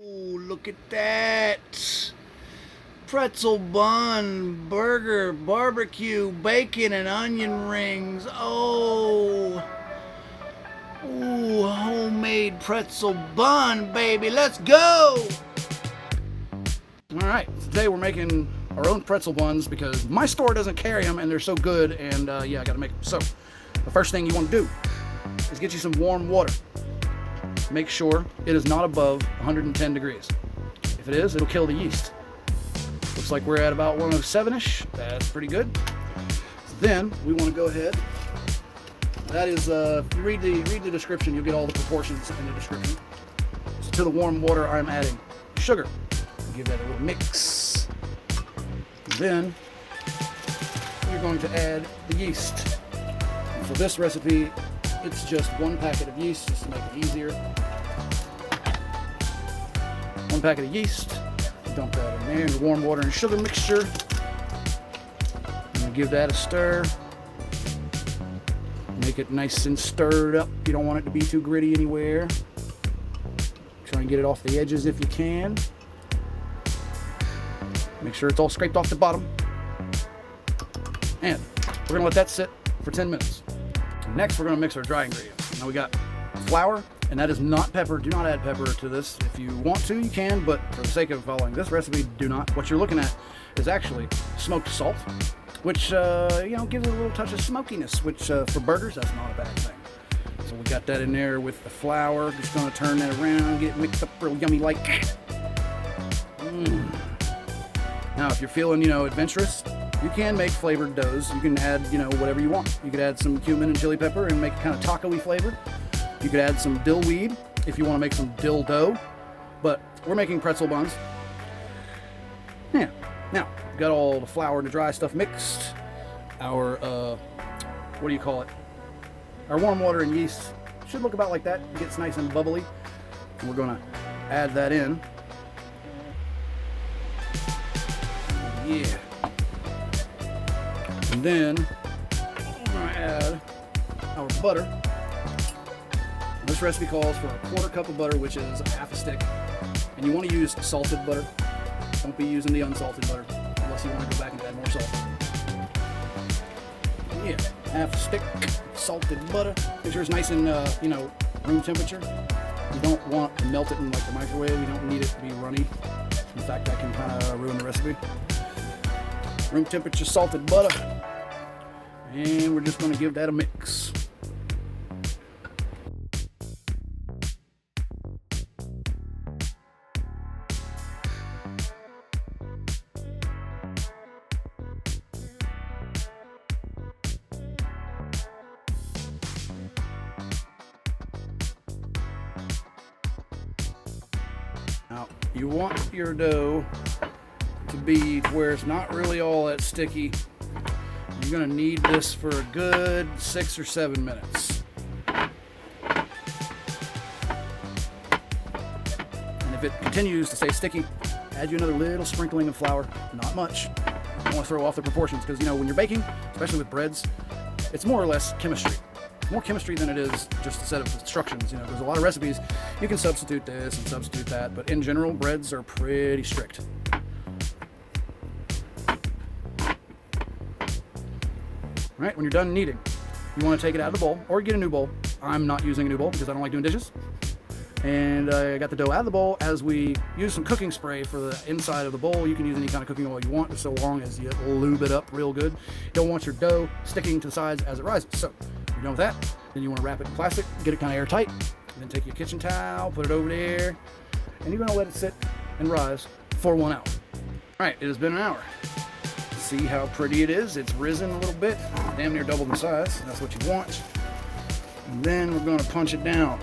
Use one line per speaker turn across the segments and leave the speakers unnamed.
Oh, look at that. Pretzel bun, burger, barbecue, bacon, and onion rings. Oh. Ooh, homemade pretzel bun, baby. Let's go. All right, today we're making our own pretzel buns because my store doesn't carry them and they're so good, and yeah, I gotta make them. So the first thing you want to do is get you some warm water. Make sure it is not above 110 degrees. If it is, it'll kill the yeast. Looks like we're at about 107-ish. That's pretty good. Then we want to go ahead. That is, if you read the description, you'll get all the proportions in the description. So to the warm water, I'm adding sugar. Give that a little mix. Then you're going to add the yeast. And for this recipe, it's just 1 packet of yeast, just to make it easier. 1 packet of yeast. Dump that in there, the warm water and sugar mixture. And give that a stir. Make it nice and stirred up. You don't want it to be too gritty anywhere. Try and get it off the edges if you can. Make sure it's all scraped off the bottom. And we're gonna let that sit for 10 minutes. Next, we're gonna mix our dry ingredients. Now we got flour, and that is not pepper. Do not add pepper to this. If you want to, you can, but for the sake of following this recipe, do not. What you're looking at is actually smoked salt, which gives it a little touch of smokiness, which for burgers, that's not a bad thing. So we got that in there with the flour. Just gonna turn that around, get it mixed up real yummy like. Now, if you're feeling, adventurous, you can make flavored doughs. You can add, whatever you want. You could add some cumin and chili pepper and make it kind of taco-y flavored. You could add some dill weed if you want to make some dill dough. But we're making pretzel buns. Yeah. Now, we've got all the flour and the dry stuff mixed. Our, what do you call it? Our warm water and yeast should look about like that. It gets nice and bubbly. And we're going to add that in. Yeah. And then we're going to add our butter. This recipe calls for a 1/4 cup of butter, which is 1/2 stick. And you want to use salted butter. Don't be using the unsalted butter unless you want to go back and add more salt. Yeah, 1/2 stick salted butter. Make sure it's nice and room temperature. You don't want to melt it in like the microwave. You don't need it to be runny. In fact, that can kind of ruin the recipe. Room temperature salted butter. And we're just going to give that a mix. Now, you want your dough to be where it's not really all that sticky. You're going to need this for a good 6 or 7 minutes. And if it continues to stay sticky, add you another little sprinkling of flour. Not much. You don't want to throw off the proportions because, when you're baking, especially with breads, it's more or less chemistry. More chemistry than it is just a set of instructions. There's a lot of recipes. You can substitute this and substitute that, but in general, breads are pretty strict. Right, when you're done kneading, you want to take it out of the bowl or get a new bowl. I'm not using a new bowl because I don't like doing dishes. And I got the dough out of the bowl. As we use some cooking spray for the inside of the bowl, you can use any kind of cooking oil you want, so long as you lube it up real good. You don't want your dough sticking to the sides as it rises. So you're done with that. Then you want to wrap it in plastic, get it kind of airtight, and then take your kitchen towel, put it over there, and you're going to let it sit and rise for 1 hour. All right, it has been an hour. See how pretty it is. It's risen a little bit, damn near doubled in size. That's what you want. And then we're going to punch it down.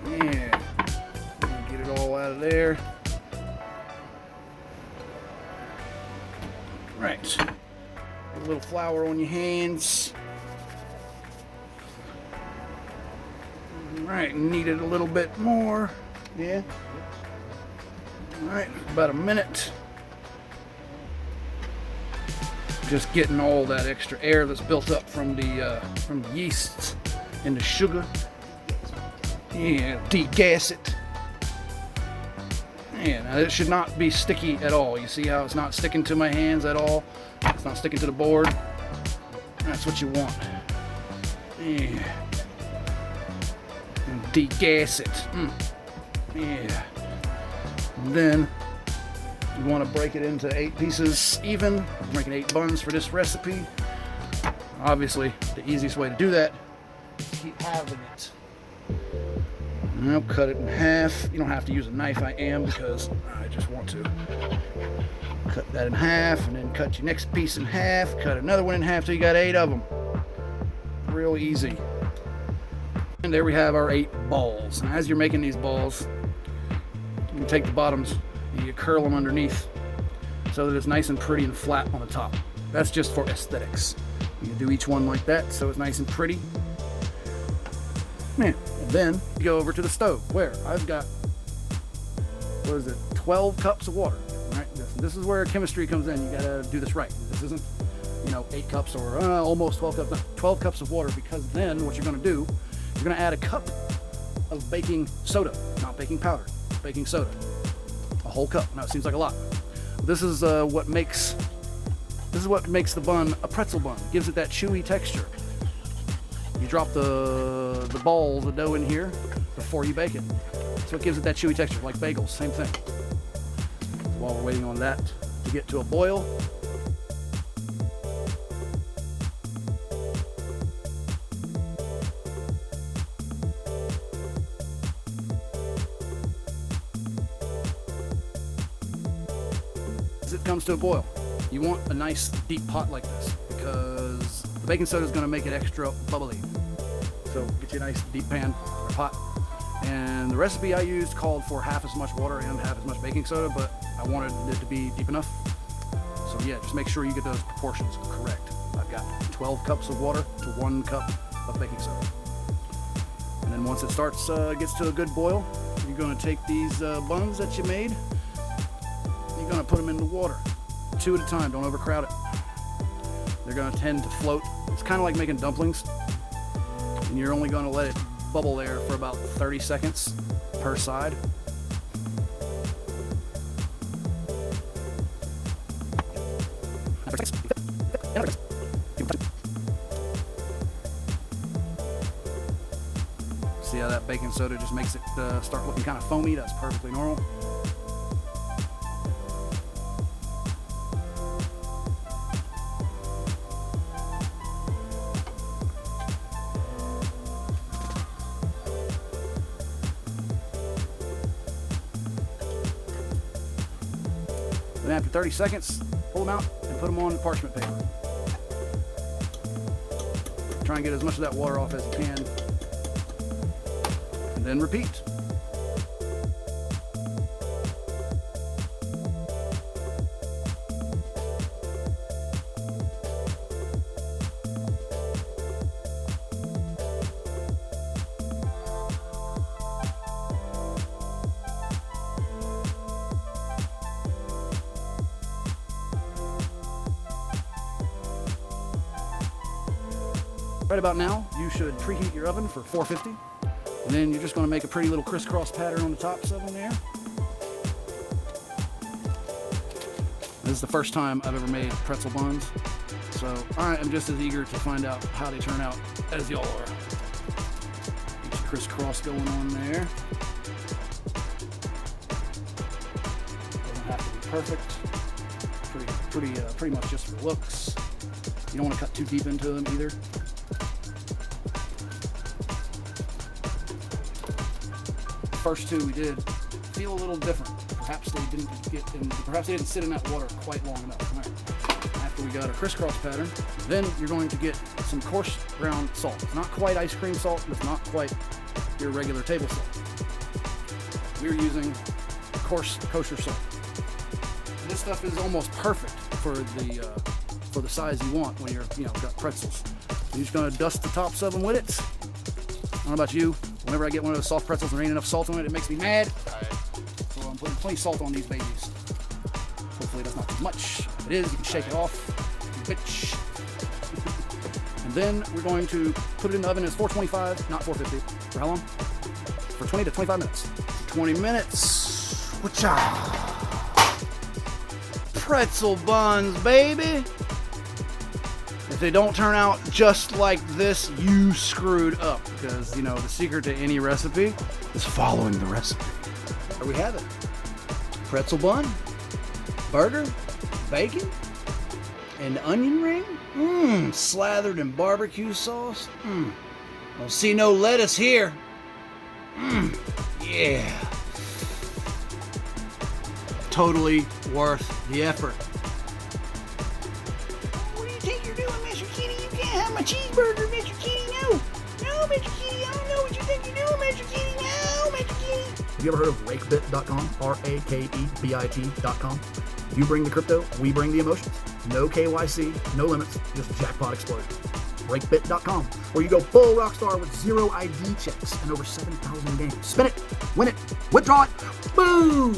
Yeah, get it all out of there. Right, get a little flour on your hands. Right, knead it a little bit more. Yeah. Alright, about a minute. Just getting all that extra air that's built up from the yeast and the sugar. Yeah, degas it. Yeah, now it should not be sticky at all. You see how it's not sticking to my hands at all? It's not sticking to the board. That's what you want. Yeah. And degas it. Yeah. And then you want to break it into 8 pieces even. I'm making 8 buns for this recipe. Obviously, the easiest way to do that is keep halving it. And I'll cut it in half. You don't have to use a knife, I am, because I just want to. Cut that in half, and then cut your next piece in half. Cut another one in half till you got 8 of them. Real easy. And there we have our 8 balls. And as you're making these balls, you can take the bottoms and you curl them underneath so that it's nice and pretty and flat on the top. That's just for aesthetics. You can do each one like that so it's nice and pretty. Man, and then you go over to the stove where I've got, 12 cups of water. Right? This is where chemistry comes in. You gotta do this right. This isn't, 8 cups or almost 12 cups. No, 12 cups of water, because then what you're gonna do, you're gonna add a cup of baking soda, not baking powder, baking soda. A whole cup. Now it seems like a lot. This is what makes the bun a pretzel bun. It gives it that chewy texture. You drop the dough in here before you bake it. So it gives it that chewy texture, like bagels, same thing. So while we're waiting on that to get to a boil, as it comes to a boil, you want a nice deep pot like this, because the baking soda is going to make it extra bubbly. So get you a nice deep pan or pot. And the recipe I used called for half as much water and half as much baking soda, but I wanted it to be deep enough. So yeah, just make sure you get those proportions correct. I've got 12 cups of water to 1 cup of baking soda. And then once it gets to a good boil, you're going to take these buns that you made, you're going to put them in the water. 2 at a time, don't overcrowd it. They're going to tend to float. It's kind of like making dumplings, and you're only going to let it bubble there for about 30 seconds per side. See how that baking soda just makes it start looking kind of foamy? That's perfectly normal. Then after 30 seconds, pull them out and put them on parchment paper. Try and get as much of that water off as you can. And then repeat. Right about now, you should preheat your oven for 450. And then you're just going to make a pretty little crisscross pattern on the tops of them there. This is the first time I've ever made pretzel buns. So I am just as eager to find out how they turn out as y'all are. Get your crisscross going on there. Doesn't have to be perfect. Pretty much just for looks. You don't want to cut too deep into them either. First 2 we did feel a little different. Perhaps they didn't sit in that water quite long enough. Right. After we got a crisscross pattern, then you're going to get some coarse ground salt. It's not quite ice cream salt, but it's not quite your regular table salt. We're using coarse kosher salt. This stuff is almost perfect for the size you want when you're got pretzels. You're just going to dust the tops of them with it. I don't know about you. Whenever I get one of those soft pretzels and there ain't enough salt on it, it makes me mad. So I'm putting plenty of salt on these babies. Hopefully that's not too much. If it is, you can shake it off, you bitch. And then we're going to put it in the oven at 425, not 450. For how long?
for 20 to 25 minutes.
20 minutes. Whatcha? Pretzel buns, baby. If they don't turn out just like this, you screwed up. Because, you know, the secret to any recipe is following the recipe. There we have it. Pretzel bun, burger, bacon, and onion ring. Slathered in barbecue sauce. Don't see no lettuce here. Yeah. Totally worth the effort. What do you think you're doing, Mr. Kitty? You can't have my cheeseburger, Mr. Kitty. No. No, Mr. Kitty. I don't know what you think you're doing, Mr. Kitty. No, Mr. Kitty.
Have you ever heard of rakebit.com? RAKEBIT.com. You bring the crypto, we bring the emotions. No KYC, no limits, just jackpot explosion. Rakebit.com, where you go full rockstar with 0 ID checks and over 7,000 games. Spin it, win it, withdraw it, boom!